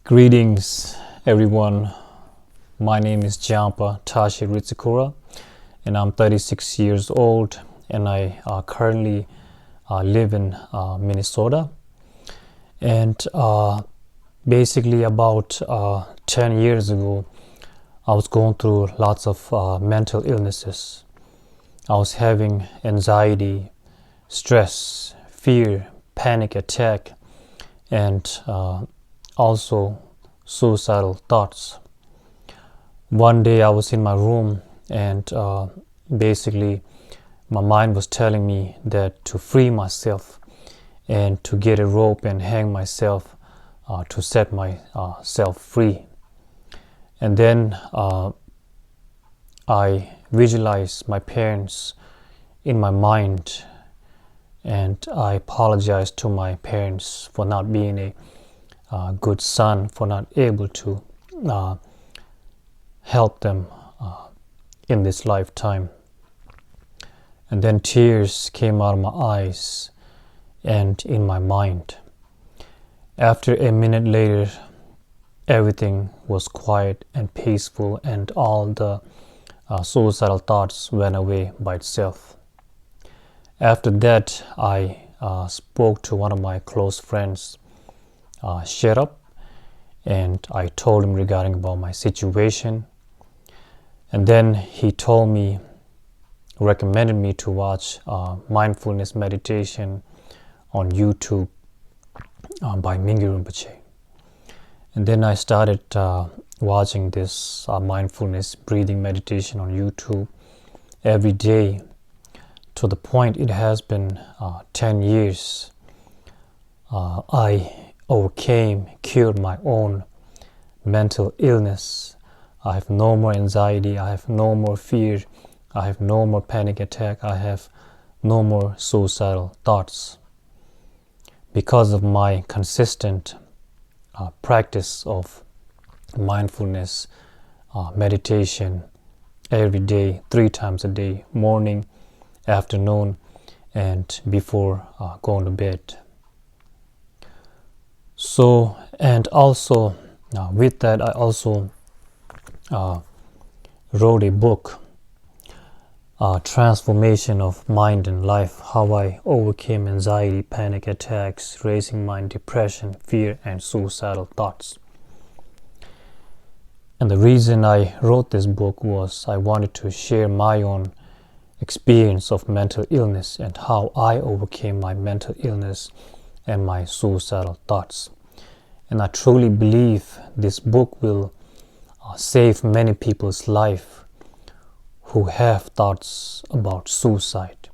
Greetings, everyone. My name is Jampa Tashi Ritsukura, and I'm 36 years old, and I currently live in Minnesota. And basically, about 10 years ago, I was going through lots of mental illnesses. I was having anxiety, stress, fear, panic attack, and also suicidal thoughts. One day I was in my room, and basically my mind was telling me that to free myself and to get a rope and hang myself to set myself free. And then I visualized my parents in my mind, and I apologized to my parents for not being a good son, for not able to help them in this lifetime. And then tears came out of my eyes and in my mind. After a minute later, everything was quiet and peaceful, and all the suicidal thoughts went away by itself. After that, I spoke to one of my close friends, shut up, and I told him regarding about my situation. And then he told me, recommended me to watch mindfulness meditation on YouTube by Mingyur Rinpoche. And then I started watching this mindfulness breathing meditation on YouTube every day, to the point it has been 10 years. I overcame, cured my own mental illness. I have no more anxiety, I have no more fear, I have no more panic attack, I have no more suicidal thoughts. Because of my consistent practice of mindfulness meditation every day, 3 times a day, morning, afternoon, and before going to bed. So, and also with that, I also wrote a book, Transformation of Mind and Life, how I overcame anxiety, panic attacks, racing mind, depression, fear, and suicidal thoughts. And the reason I wrote this book was I wanted to share my own experience of mental illness and how I overcame my mental illness and my suicidal thoughts. And I truly believe this book will save many people's life who have thoughts about suicide.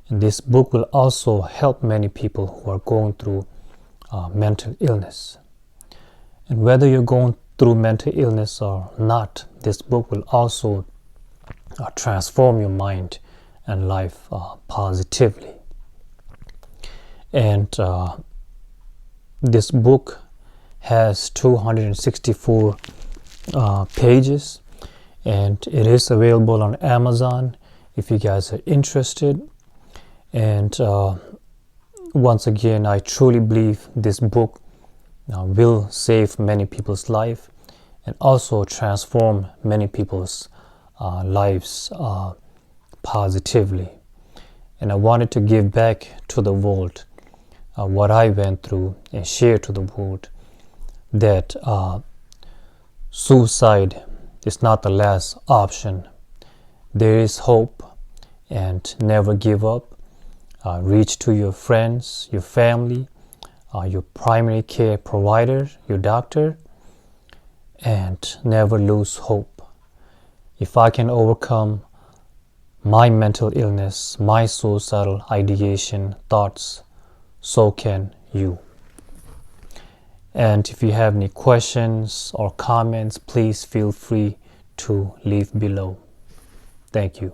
And this book will also help many people who are going through mental illness. And whether you're going through mental illness or not, this book will also transform your mind and life positively. And this book has 264 pages, and it is available on Amazon if you guys are interested. And once again, I truly believe this book will save many people's life and also transform many people's lives positively. And I wanted to give back to the world what I went through and share to the world that suicide is not the last option. There is hope, and never give up. Reach to your friends, your family, your primary care provider, your doctor, and never lose hope. If I can overcome my mental illness, my suicidal ideation, thoughts, so can you. And if you have any questions or comments, please feel free to leave below. Thank you.